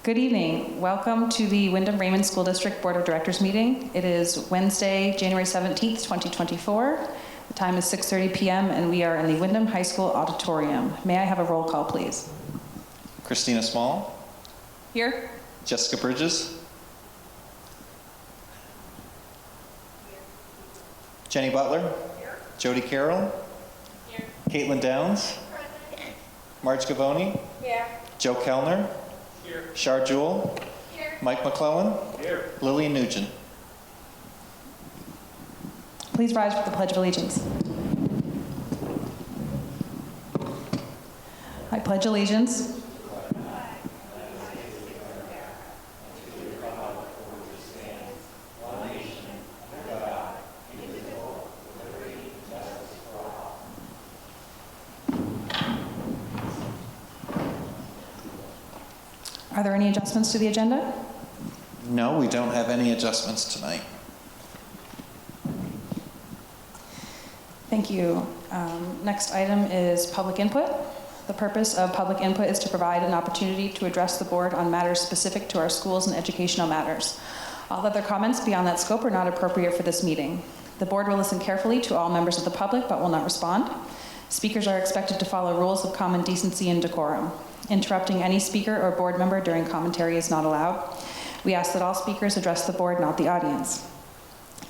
Good evening. Welcome to the Wyndham-Raymond School District Board of Directors meeting. It is Wednesday, January 17th, 2024. The time is 6:30 p.m. and we are in the Wyndham High School auditorium. May I have a roll call, please? Christina Small. Here. Jessica Bridges. Jenny Butler. Here. Jody Carroll. Here. Caitlin Downs. Present. Marge Gavoni. Here. Joe Kellner. Here. Shar Jewell. Here. Mike McClellan. Here. Lillian Nugent. Please rise for the Pledge of Allegiance. I pledge allegiance Are there any adjustments to the agenda? No, we don't have any adjustments tonight. Thank you. Next item is public input. The purpose of public input is to provide an opportunity to address the board on matters specific to our schools and educational matters. All other comments beyond that scope are not appropriate for this meeting. The board will listen carefully to all members of the public but will not respond. Speakers are expected to follow rules of common decency and decorum. Interrupting any speaker or board member during commentary is not allowed. We ask that all speakers address the board, not the audience.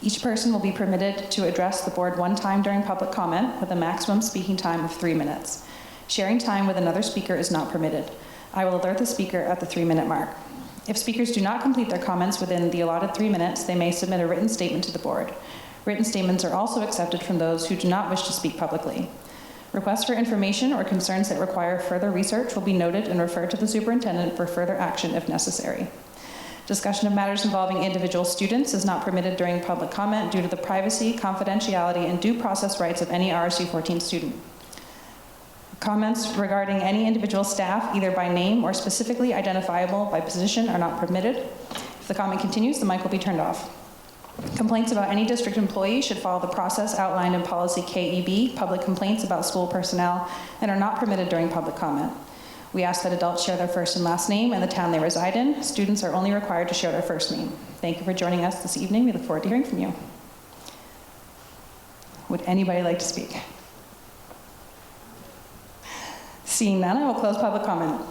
Each person will be permitted to address the board one time during public comment with a maximum speaking time of 3 minutes. Sharing time with another speaker is not permitted. I will alert the speaker at the 3-minute mark. If speakers do not complete their comments within the allotted 3 minutes, they may submit a written statement to the board. Written statements are also accepted from those who do not wish to speak publicly. Requests for information or concerns that require further research will be noted and referred to the superintendent for further action if necessary. Discussion of matters involving individual students is not permitted during public comment due to the privacy, confidentiality, and due process rights of any RSU 14 student. Comments regarding any individual staff, either by name or specifically identifiable by position, are not permitted. If the comment continues, the mic will be turned off. Complaints about any district employee should follow the process outlined in policy KEB, public complaints about school personnel, and are not permitted during public comment. We ask that adults share their first and last name and the town they reside in. Students are only required to share their first name. Thank you for joining us this evening. We look forward to hearing from you. Would anybody like to speak? Seeing none, I will close public comment.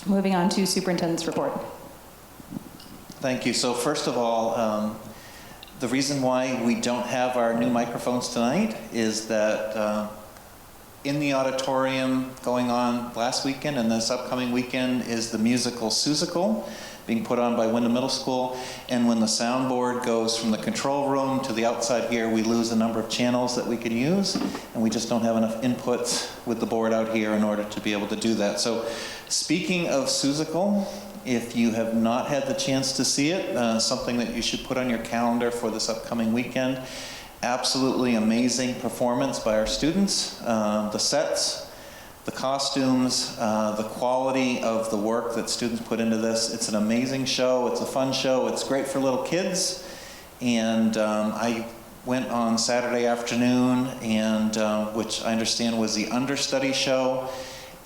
Moving on to superintendent's report. Thank you. So first of all, the reason why we don't have our new microphones tonight is that in the auditorium going on last weekend and this upcoming weekend is the musical Susical being put on by Wyndham Middle School. And when the soundboard goes from the control room to the outside here, we lose a number of channels that we could use, and we just don't have enough inputs with the board out here in order to be able to do that. So speaking of Susical, if you have not had the chance to see it, something that you should put on your calendar for this upcoming weekend. Absolutely amazing performance by our students. The sets, the costumes, the quality of the work that students put into this. It's an amazing show. It's a fun show. It's great for little kids. And I went on Saturday afternoon, and which I understand was the understudy show.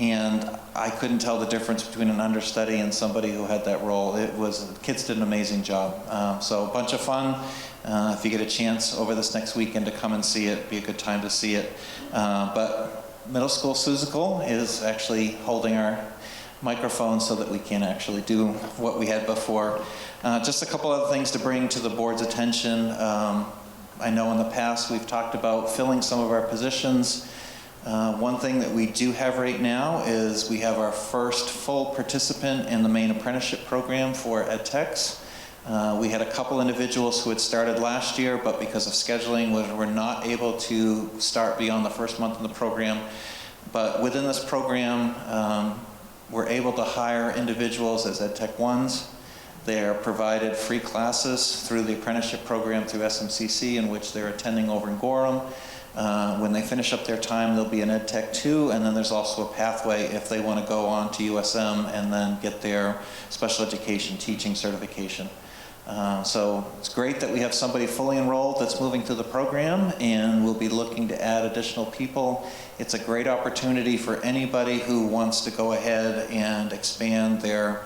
And I couldn't tell the difference between an understudy and somebody who had that role. The kids did an amazing job. So a bunch of fun. If you get a chance over this next weekend to come and see it, be a good time to see it. But Middle School Susical is actually holding our microphone so that we can actually do what we had before. Just a couple other things to bring to the board's attention. I know in the past we've talked about filling some of our positions. One thing that we do have right now is we have our first full participant in the main apprenticeship program for EdTechs. We had a couple individuals who had started last year, but because of scheduling, were not able to start beyond the first month in the program. But within this program, we're able to hire individuals as EdTech 1s. They're provided free classes through the apprenticeship program through SMCC, in which they're attending over in Gorham. When they finish up their time, there'll be an EdTech 2, and then there's also a pathway if they want to go on to USM and then get their special education teaching certification. So it's great that we have somebody fully enrolled that's moving through the program, and we'll be looking to add additional people. It's a great opportunity for anybody who wants to go ahead and expand their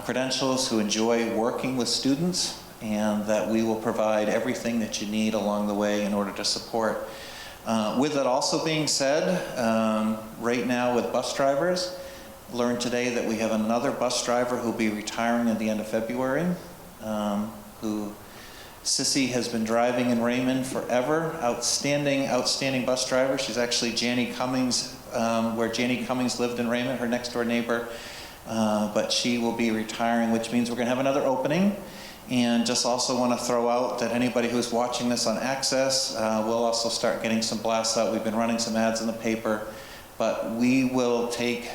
credentials, who enjoy working with students, and that we will provide everything that you need along the way in order to support. With that also being said, right now with bus drivers, learned today that we have another bus driver who will be retiring at the end of February, Sissy has been driving in Raymond forever. Outstanding bus driver. She's actually Janie Cummings, where Janie Cummings lived in Raymond, her next door neighbor. But she will be retiring, which means we're going to have another opening. And just also want to throw out that anybody who's watching this on Access, we'll also start getting some blasts out. We've been running some ads in the paper. But we will take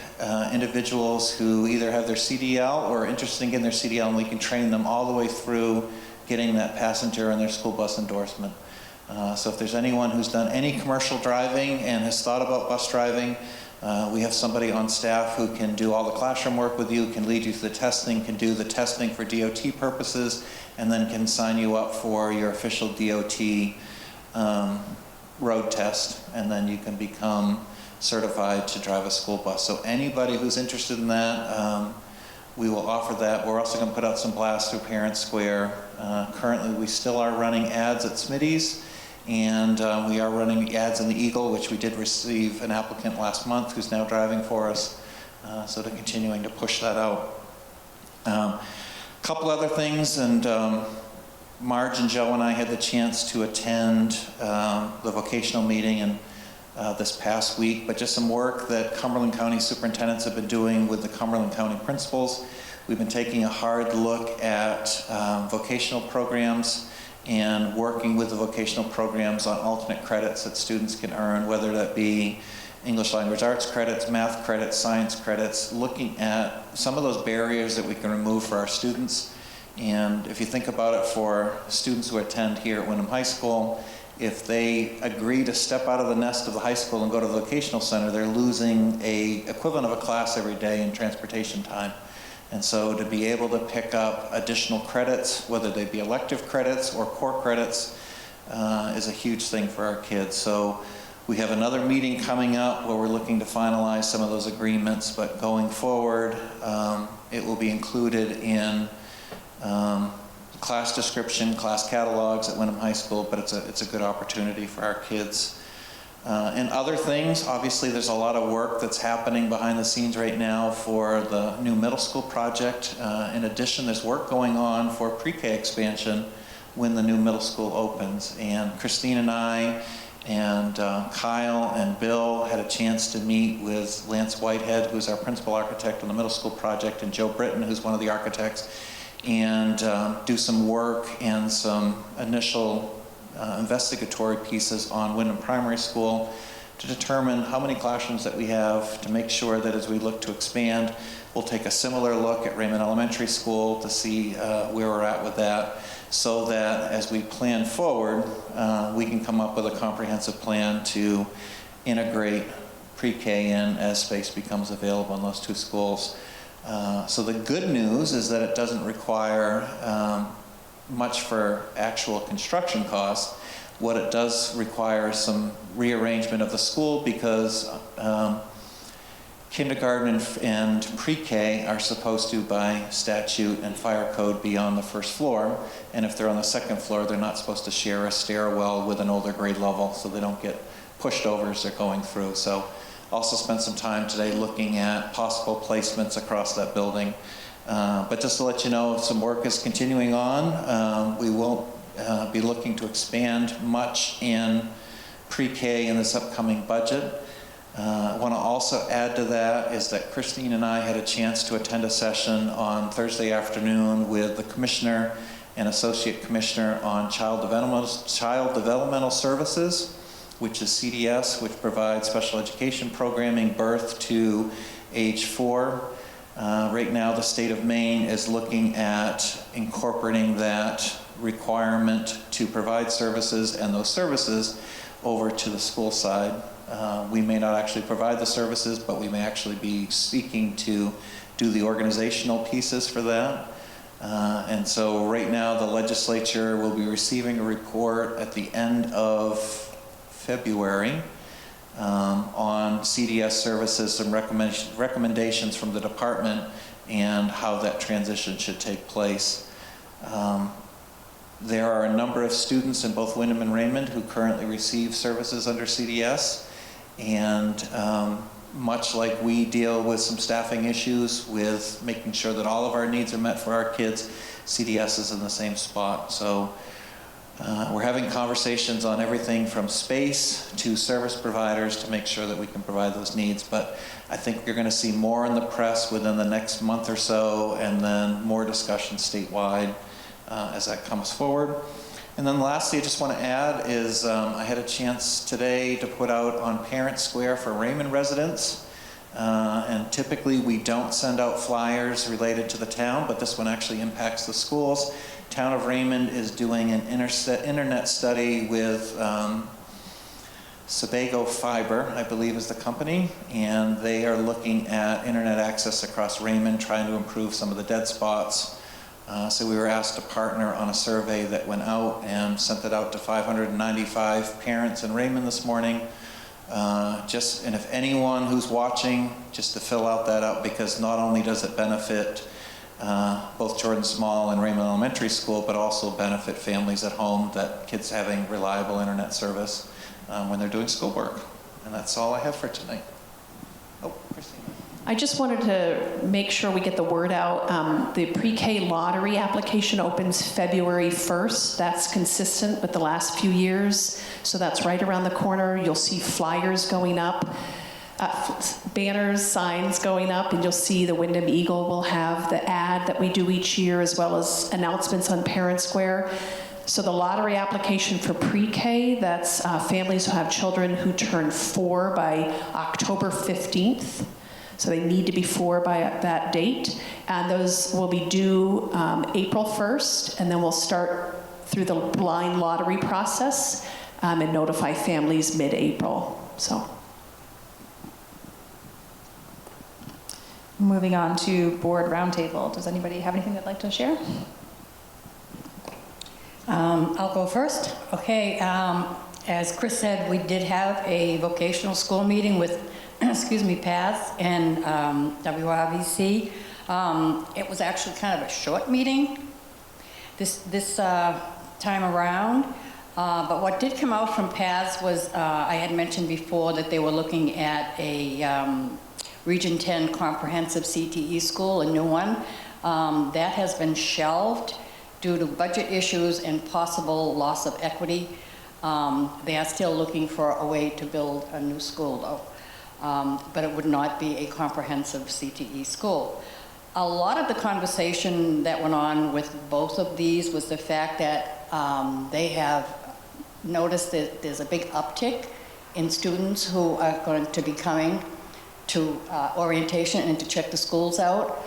individuals who either have their CDL or are interested in getting their CDL, and we can train them all the way through getting that passenger and their school bus endorsement. So if there's anyone who's done any commercial driving and has thought about bus driving, we have somebody on staff who can do all the classroom work with you, can lead you through the testing, can do the testing for DOT purposes, and then can sign you up for your official DOT road test, and then you can become certified to drive a school bus. So anybody who's interested in that, we will offer that. We're also going to put out some blasts through Parent Square. Currently, we still are running ads at Smitty's, and we are running ads in the Eagle, which we did receive an applicant last month who's now driving for us. So they're continuing to push that out. A couple other things, and Marge and Joe and I had the chance to attend the vocational meeting and this past week, but just some work that Cumberland County superintendents have been doing with the Cumberland County principals. We've been taking a hard look at vocational programs and working with the vocational programs on alternate credits that students can earn, whether that be English language arts credits, math credits, science credits, looking at some of those barriers that we can remove for our students. And if you think about it, for students who attend here at Wyndham High School, if they agree to step out of the nest of the high school and go to the vocational center, they're losing a equivalent of a class every day in transportation time. And so to be able to pick up additional credits, whether they be elective credits or core credits, is a huge thing for our kids. So we have another meeting coming up where we're looking to finalize some of those agreements, but going forward, it will be included in class description, class catalogs at Wyndham High School, but it's a good opportunity for our kids. And other things, obviously there's a lot of work that's happening behind the scenes right now for the new middle school project. In addition, there's work going on for pre-K expansion when the new middle school opens. And Christine and I and Kyle and Bill had a chance to meet with Lance Whitehead, who's our principal architect on the middle school project, and Joe Britton, who's one of the architects, and do some work and some initial investigatory pieces on Wyndham Primary School to determine how many classrooms that we have, to make sure that as we look to expand, we'll take a similar look at Raymond Elementary School to see where we're at with that, so that as we plan forward, we can come up with a comprehensive plan to integrate pre-K in as space becomes available in those two schools. So the good news is that it doesn't require much for actual construction costs. What it does require is some rearrangement of the school, because kindergarten and pre-K are supposed to, by statute and fire code, be on the first floor. And if they're on the second floor, they're not supposed to share a stairwell with an older grade level, so they don't get pushed over as they're going through. So also spent some time today looking at possible placements across that building. But just to let you know, some work is continuing on. We won't be looking to expand much in pre-K in this upcoming budget. I want to also add to that is that Christine and I had a chance to attend a session on Thursday afternoon with the Commissioner and Associate Commissioner on Child Developmental Services, which is CDS, which provides special education programming birth to age 4. Right now, the state of Maine is looking at incorporating that requirement to provide services and those services over to the school side. We may not actually provide the services, but we may actually be seeking to do the organizational pieces for that. And so right now, the legislature will be receiving a report at the end of February on CDS services, some recommendations from the department and how that transition should take place. There are a number of students in both Windham and Raymond who currently receive services under CDS, and much like we deal with some staffing issues with making sure that all of our needs are met for our kids, CDS is in the same spot. So we're having conversations on everything from space to service providers to make sure that we can provide those needs. But I think you're going to see more in the press within the next month or so, and then more discussion statewide as that comes forward. And then lastly, I just want to add is I had a chance today to put out on Parent Square for Raymond residents. And typically we don't send out flyers related to the town, but this one actually impacts the schools. Town of Raymond is doing an internet study with Sebago Fiber, I believe is the company, and they are looking at internet access across Raymond, trying to improve some of the dead spots. So we were asked to partner on a survey that went out and sent it out to 595 parents in Raymond this morning. And if anyone who's watching, just to fill out that out, because not only does it benefit both Jordan Small and Raymond Elementary School, but also benefit families at home, that kids having reliable internet service when they're doing schoolwork. And that's all I have for tonight. Oh, Christina. I just wanted to make sure we get the word out. The pre-K lottery application opens February 1st. That's consistent with the last few years. So that's right around the corner. You'll see flyers going up, banners, signs going up, and you'll see the Windham Eagle will have the ad that we do each year, as well as announcements on Parent Square. So the lottery application for pre-K, that's families who have children who turn 4 by October 15th. So they need to be 4 by that date. And those will be due April 1st, and then we'll start through the blind lottery process and notify families mid-April. So. Moving on to board roundtable. Does anybody have anything they'd like to share? I'll go first. Okay, as Chris said, we did have a vocational school meeting with excuse me, PATH and WRVC. It was actually kind of a short meeting this time around. But what did come out from PATH was, I had mentioned before that they were looking at a Region 10 comprehensive CTE school, a new one. That has been shelved due to budget issues and possible loss of equity. They are still looking for a way to build a new school, though. But it would not be a comprehensive CTE school. A lot of the conversation that went on with both of these was the fact that they have noticed that there's a big uptick in students who are going to be coming to orientation and to check the schools out.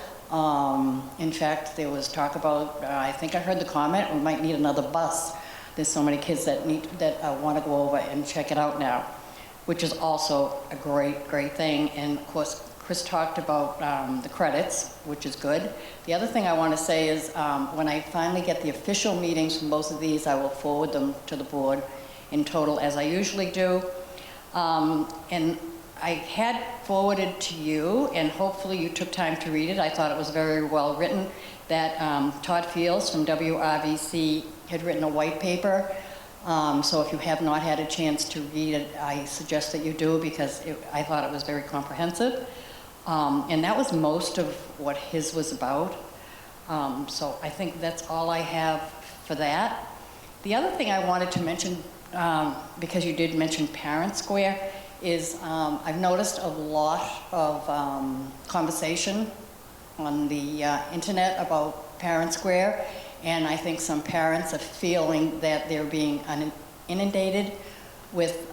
In fact, there was talk about, I think I heard the comment, we might need another bus. There's so many kids that want to go over and check it out now, which is also a great thing. And of course, Chris talked about the credits, which is good. The other thing I want to say is when I finally get the official meetings from both of these, I will forward them to the board in total, as I usually do. And I had forwarded to you, and hopefully you took time to read it. I thought it was very well written, that Todd Fields from WRVC had written a white paper. So if you have not had a chance to read it, I suggest that you do, because I thought it was very comprehensive. And that was most of what his was about. So I think that's all I have for that. The other thing I wanted to mention, because you did mention Parent Square, is I've noticed a lot of conversation on the internet about Parent Square. And I think some parents are feeling that they're being inundated with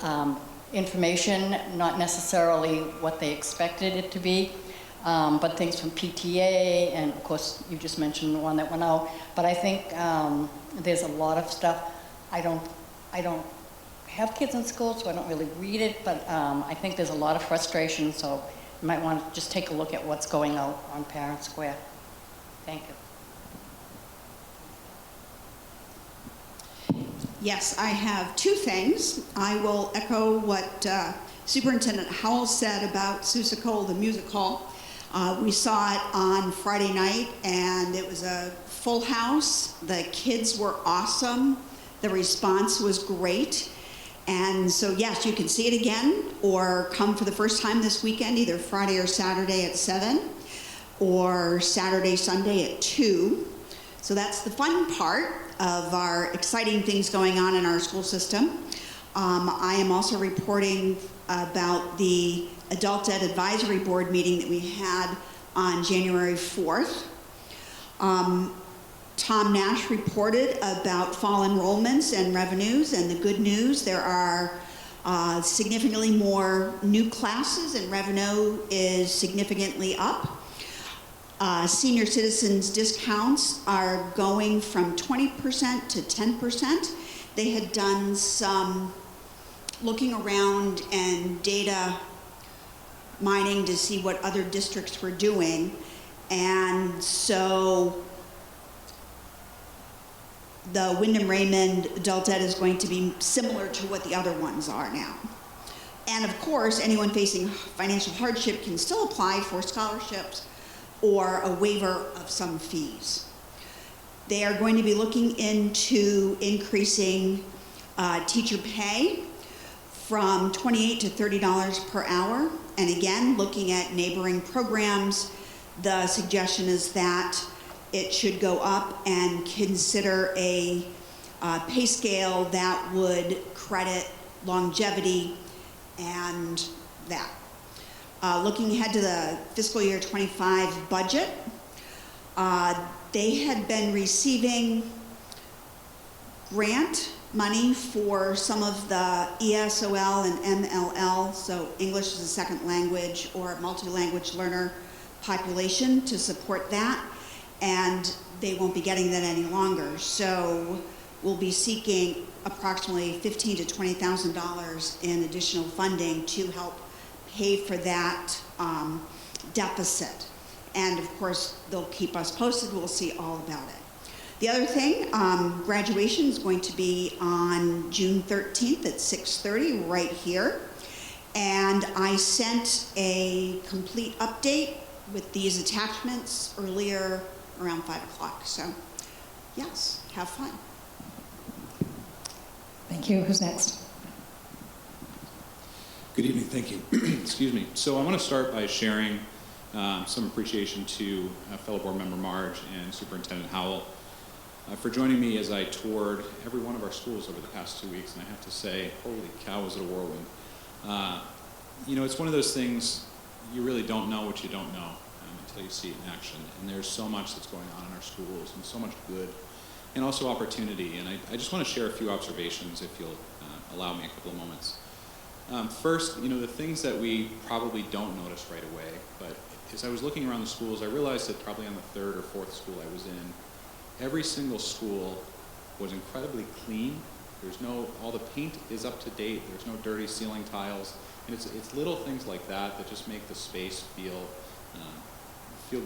information, not necessarily what they expected it to be, but things from PTA, and of course you just mentioned the one that went out. But I think there's a lot of stuff. I don't have kids in school, so I don't really read it, but I think there's a lot of frustration, so you might want to just take a look at what's going out on Parent Square. Thank you. Yes, I have two things. I will echo what Superintendent Howell said about Seussical, the music hall. We saw it on Friday night, and it was a full house. The kids were awesome. The response was great. And so, yes, you can see it again, or come for the first time this weekend, either Friday or Saturday at 7, or Saturday, Sunday at 2. So that's the fun part of our exciting things going on in our school system. I am also reporting about the Adult Ed Advisory Board meeting that we had on January 4th. Tom Nash reported about fall enrollments and revenues, and the good news, there are significantly more new classes and revenue is significantly up. Senior citizens discounts are going from 20% to 10%. They had done some looking around and data mining to see what other districts were doing, and so the Wyndham Raymond Adult Ed is going to be similar to what the other ones are now. And of course, anyone facing financial hardship can still apply for scholarships or a waiver of some fees. They are going to be looking into increasing teacher pay from $28 to $30 per hour. And again, looking at neighboring programs, the suggestion is that it should go up and consider a pay scale that would credit longevity and that. Looking ahead to the fiscal year 25 budget, they had been receiving grant money for some of the ESOL and MLL, so English as a second language or multi-language learner population, to support that, and they won't be getting that any longer. So we'll be seeking approximately $15,000 to $20,000 in additional funding to help pay for that deficit. And of course, they'll keep us posted. We'll see all about it. The other thing, graduation is going to be on June 13th at 6:30 right here. And I sent a complete update with these attachments earlier around 5 o'clock. So yes, have fun. Thank you. Who's next? Good evening, thank you. Excuse me. So I want to start by sharing some appreciation to fellow board member Marge and Superintendent Howell for joining me as I toured every one of our schools over the past 2 weeks. And I have to say, holy cow, was it a whirlwind. You know, it's one of those things, you really don't know what you don't know until you see it in action. And there's so much that's going on in our schools, and so much good, and also opportunity. And I just want to share a few observations, if you'll allow me a couple of moments. First, you know, the things that we probably don't notice right away, but as I was looking around the schools, I realized that probably on the third or fourth school I was in, every single school was incredibly clean. There's no, all the paint is up to date, there's no dirty ceiling tiles, and it's little things like that that just make the space feel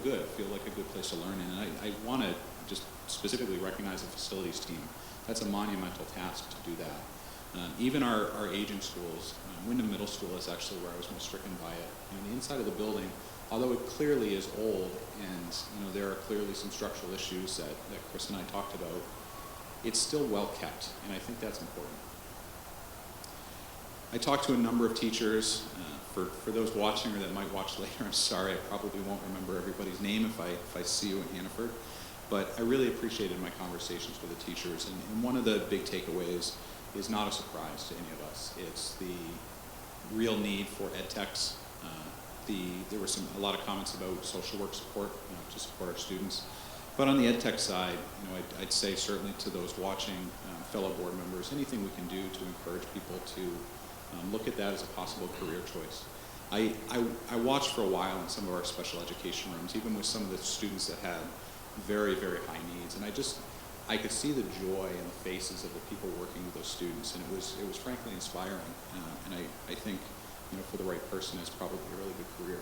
good, feel like a good place to learn in. And I want to just specifically recognize the facilities team. That's a monumental task to do that. Even our aging schools, Wyndham Middle School is actually where I was most stricken by it. You know, the inside of the building, although it clearly is old, and you know there are clearly some structural issues that Chris and I talked about, it's still well kept, and I think that's important. I talked to a number of teachers. For those watching or that might watch later, I'm sorry, I probably won't remember everybody's name if I see you in Hannaford, but I really appreciated my conversations with the teachers, and one of the big takeaways is not a surprise to any of us. It's the real need for ed techs. There were a lot of comments about social work support, you know, to support our students. But on the ed tech side, you know, I'd say certainly to those watching, fellow board members, anything we can do to encourage people to look at that as a possible career choice. I watched for a while in some of our special education rooms, even with some of the students that had very, very high needs, and I could see the joy in the faces of the people working with those students, and it was frankly inspiring. And I think, you know, for the right person, it's probably a really good career.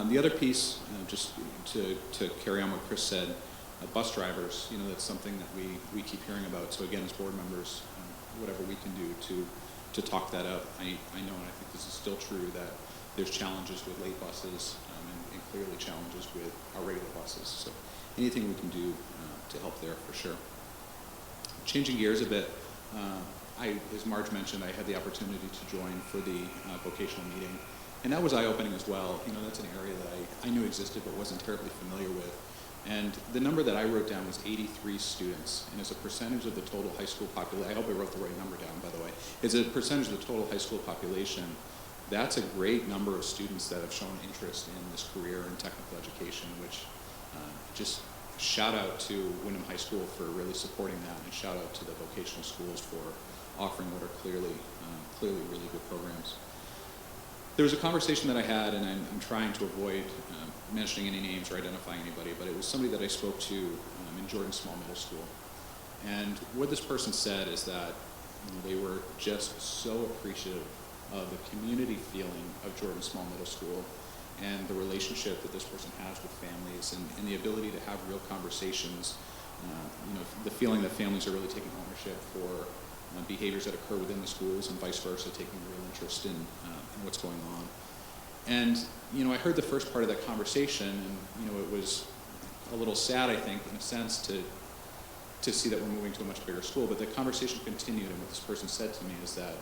The other piece, just to carry on what Chris said, bus drivers, you know, that's something that we keep hearing about. So again, as board members, whatever we can do to talk that up. I know, and I think this is still true, that there's challenges with late buses and clearly challenges with our regular buses. So anything we can do to help there for sure. Changing gears a bit, as Marge mentioned, I had the opportunity to join for the vocational meeting, and that was eye-opening as well. You know, that's an area that I knew existed but wasn't terribly familiar with. And the number that I wrote down was 83 students, and as a percentage of the total high school population, I hope I wrote the right number down, by the way, as a percentage of the total high school population, that's a great number of students that have shown interest in this career in technical education, which just shout out to Wyndham High School for really supporting that, and shout out to the vocational schools for offering what are clearly really good programs. There was a conversation that I had, and I'm trying to avoid mentioning any names or identifying anybody, but it was somebody that I spoke to in Jordan Small Middle School. And what this person said is that they were just so appreciative of the community feeling of Jordan Small Middle School and the relationship that this person has with families, and the ability to have real conversations, the feeling that families are really taking ownership for behaviors that occur within the schools, and vice versa, taking a real interest in what's going on. And I heard the first part of that conversation, and it was a little sad, I think, in a sense, to see that we're moving to a much bigger school. But the conversation continued, and what this person said to me is that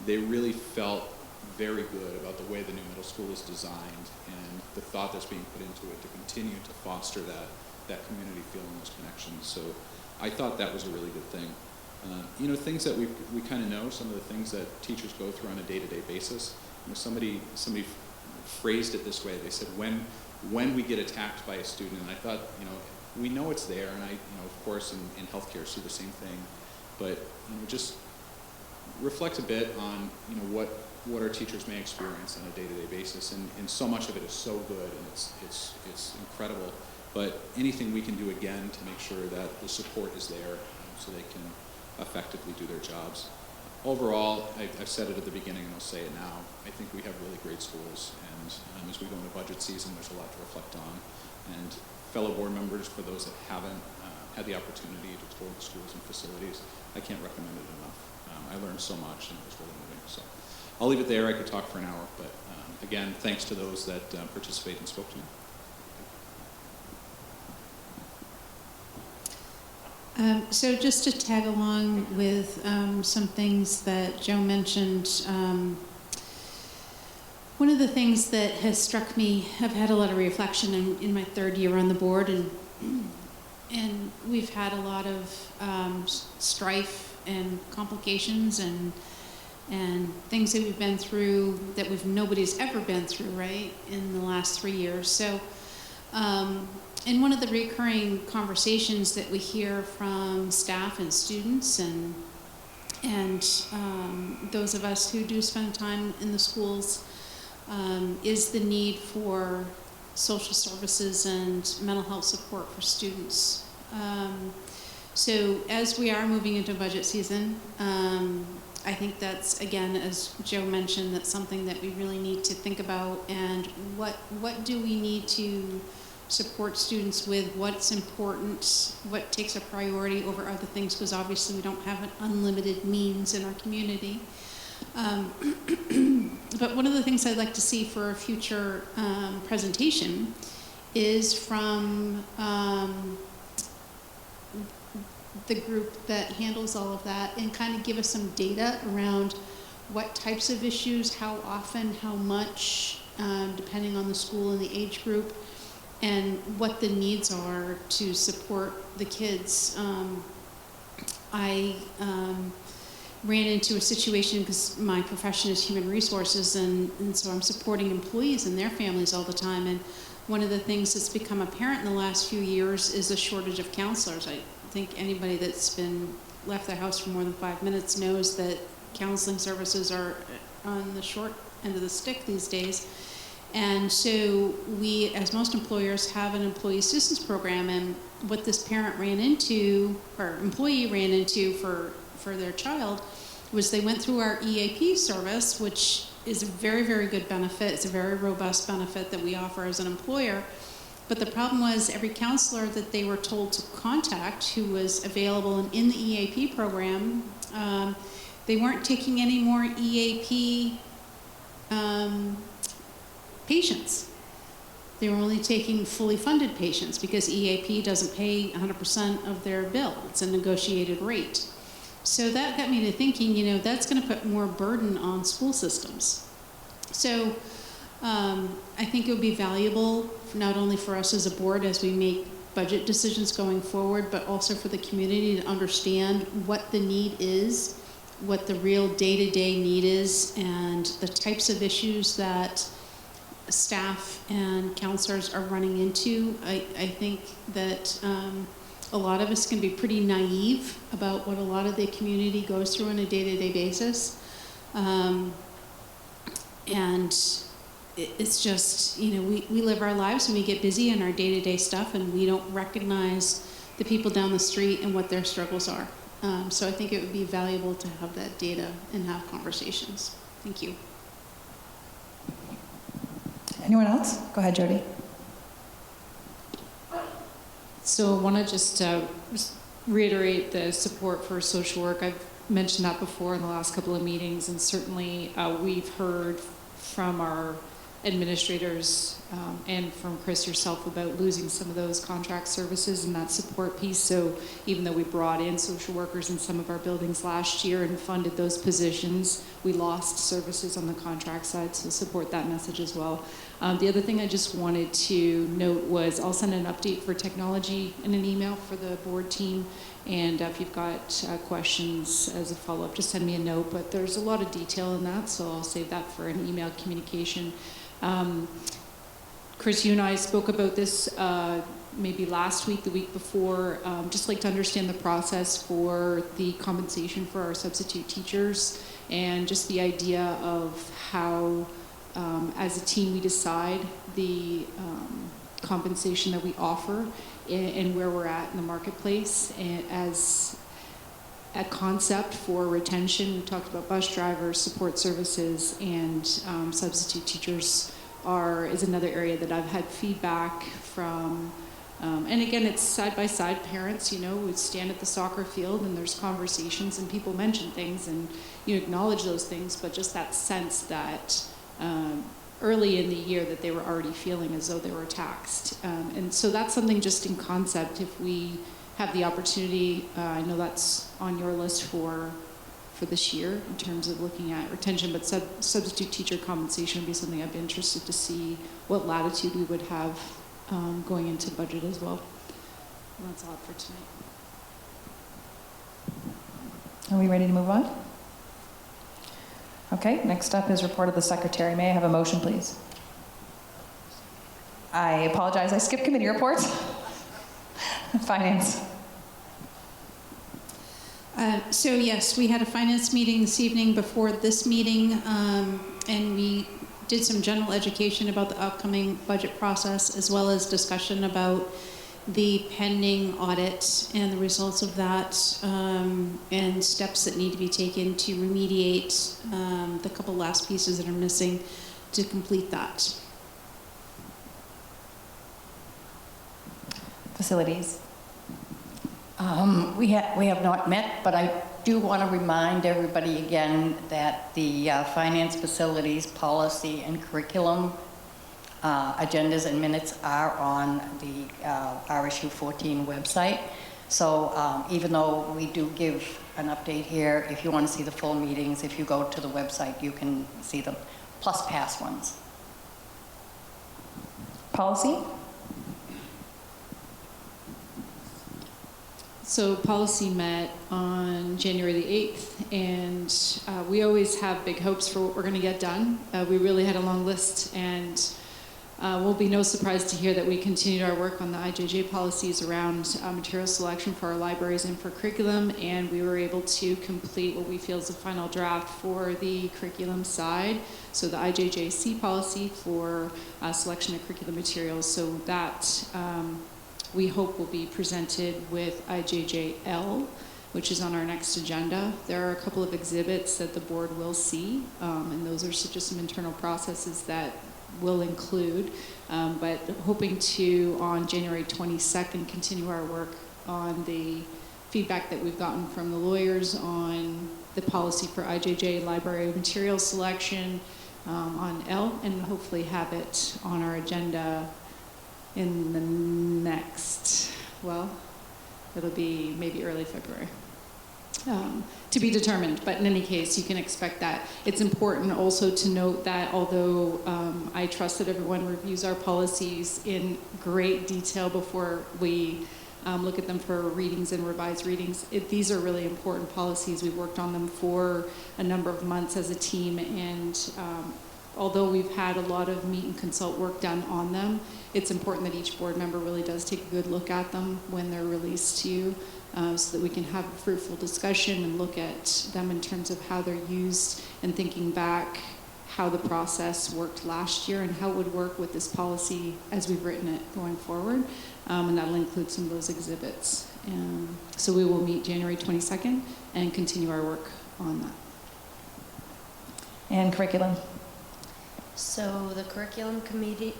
they really felt very good about the way the new middle school is designed and the thought that's being put into it to continue to foster that community feel and those connections. So I thought that was a really good thing. Things that we kind of know, some of the things that teachers go through on a day-to-day basis. Somebody phrased it this way. They said, when we get attacked by a student, and I thought, we know it's there, and of course, in healthcare, see the same thing, but just reflect a bit on what our teachers may experience on a day-to-day basis, and so much of it is so good, and it's incredible. But anything we can do again to make sure that the support is there, so they can effectively do their jobs. Overall, I've said it at the beginning, and I'll say it now. I think we have really great schools, and as we go into budget season, there's a lot to reflect on. And fellow board members, for those that haven't had the opportunity to tour the schools and facilities, I can't recommend it enough. I learned so much, and it was really moving. So I'll leave it there. I could talk for an hour, but again, thanks to those that participated and spoke to me. So just to tag along with some things that Joe mentioned, one of the things that has struck me, I've had a lot of reflection in my third year on the board, and we've had a lot of strife and complications and things that we've been through that nobody's ever been through, right, in the last 3 years. So. And one of the recurring conversations that we hear from staff and students and those of us who do spend time in the schools is the need for social services and mental health support for students. So as we are moving into budget season, I think that's, again, as Joe mentioned, that's something that we really need to think about, and what do we need to support students with, what's important, what takes a priority over other things, because obviously we don't have an unlimited means in our community. But one of the things I'd like to see for a future presentation is from the group that handles all of that, and kind of give us some data around what types of issues, how often, how much, depending on the school and the age group, and what the needs are to support the kids. I ran into a situation, because my profession is human resources, and so I'm supporting employees and their families all the time, and one of the things that's become apparent in the last few years is a shortage of counselors. I think anybody that's been left their house for more than 5 minutes knows that counseling services are on the short end of the stick these days. And so we, as most employers, have an employee assistance program, and what this parent ran into, or employee ran into for their child, was they went through our EAP service, which is a very, very good benefit. It's a very robust benefit that we offer as an employer. But the problem was every counselor that they were told to contact who was available and in the EAP program, they weren't taking any more EAP patients. they were only taking fully funded patients because EAP doesn't pay 100% of their bill. It's a negotiated rate. So that got me to thinking, you know, that's going to put more burden on school systems. So I think it would be valuable not only for us as a board as we make budget decisions going forward, but also for the community to understand what the need is, what the real day-to-day need is, and the types of issues that staff and counselors are running into. I think that a lot of us can be pretty naive about what a lot of the community goes through on a day-to-day basis. And it's just, you know, we live our lives and we get busy in our day-to-day stuff, and we don't recognize the people down the street and what their struggles are. So I think it would be valuable to have that data and have conversations. Thank you. Anyone else? Go ahead, Jody. So I want to just reiterate the support for social work. I've mentioned that before in the last couple of meetings, and certainly we've heard from our administrators and from Chris yourself about losing some of those contract services and that support piece. So even though we brought in social workers in some of our buildings last year and funded those positions, we lost services on the contract side, so support that message as well. The other thing I just wanted to note was I'll send an update for technology in an email for the board team, and if you've got questions as a follow-up, just send me a note, but there's a lot of detail in that, so I'll save that for an email communication. Chris, you and I spoke about this maybe last week, the week before, just like to understand the process for the compensation for our substitute teachers, and just the idea of how as a team we decide the compensation that we offer and where we're at in the marketplace. And as a concept for retention, we talked about bus drivers, support services, and substitute teachers is another area that I've had feedback from. And again, it's side-by-side parents, you know, would stand at the soccer field and there's conversations and people mention things and you acknowledge those things, but just that sense that early in the year that they were already feeling as though they were taxed. And so that's something just in concept, if we have the opportunity, I know that's on your list for this year in terms of looking at retention, but substitute teacher compensation would be something I'd be interested to see what latitude we would have going into budget as well. And that's all for tonight. Are we ready to move on? Okay, next up is report of the secretary. May I have a motion, please? I apologize, I skipped committee reports. Finance. So yes, we had a finance meeting this evening before this meeting, and we did some general education about the upcoming budget process, as well as discussion about the pending audit and the results of that, and steps that need to be taken to remediate the couple last pieces that are missing to complete that. Facilities. We have not met, but I do want to remind everybody again that the finance, facilities, policy, and curriculum agendas and minutes are on the RSU 14 website. So even though we do give an update here, if you want to see the full meetings, if you go to the website, you can see them, plus past ones. Policy. So policy met on January the 8th, and we always have big hopes for what we're going to get done. We really had a long list, and will be no surprise to hear that we continued our work on the IJJ policies around material selection for our libraries and for curriculum, and we were able to complete what we feel is the final draft for the curriculum side. So the IJJC policy for selection of curriculum materials. So that we hope will be presented with IJJL, which is on our next agenda. There are a couple of exhibits that the board will see, and those are just some internal processes that will include, but hoping to, on January 22nd, continue our work on the feedback that we've gotten from the lawyers on the policy for IJJ library material selection on L, and hopefully have it on our agenda in the next, well, it'll be maybe early February. To be determined, but in any case, you can expect that. It's important also to note that although I trust that everyone reviews our policies in great detail before we look at them for readings and revised readings, these are really important policies. We've worked on them for a number of months as a team, and although we've had a lot of meet and consult work done on them, it's important that each board member really does take a good look at them when they're released to you, so that we can have a fruitful discussion and look at them in terms of how they're used and thinking back how the process worked last year and how it would work with this policy as we've written it going forward. And that'll include some of those exhibits. So we will meet January 22nd and continue our work on that. And curriculum. So the curriculum committee.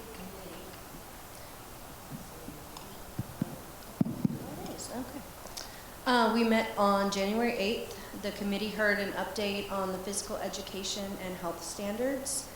We met on January 8th. The committee heard an update on the physical education and health standards.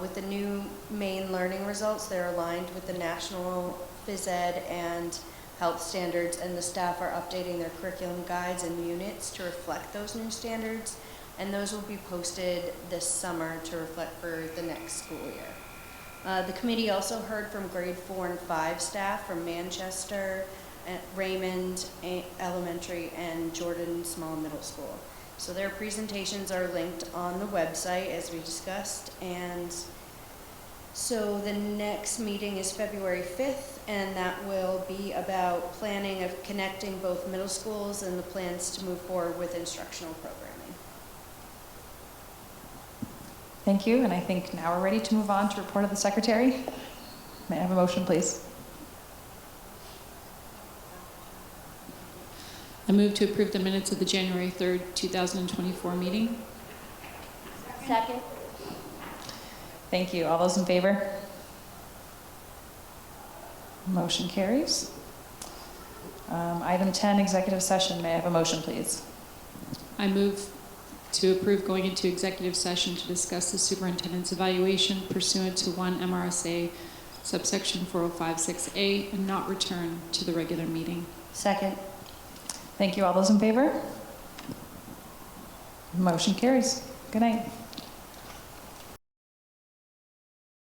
With the new main learning results, they're aligned with the national phys ed and health standards, and the staff are updating their curriculum guides and units to reflect those new standards, and those will be posted this summer to reflect for the next school year. The committee also heard from grade 4 and 5 staff from Manchester, Raymond Elementary, and Jordan Small Middle School. So their presentations are linked on the website as we discussed, and so the next meeting is February 5th, and that will be about planning of connecting both middle schools and the plans to move forward with instructional programming. Thank you, and I think now we're ready to move on to report of the secretary. May I have a motion, please? I move to approve the minutes of the January 3rd, 2024 meeting. Second. Thank you. All those in favor? Motion carries. Item 10, executive session. May I have a motion, please? I move to approve going into executive session to discuss the superintendent's evaluation pursuant to 1 MRSA subsection 4056A and not return to the regular meeting. Second. Thank you. All those in favor? Motion carries. Good night.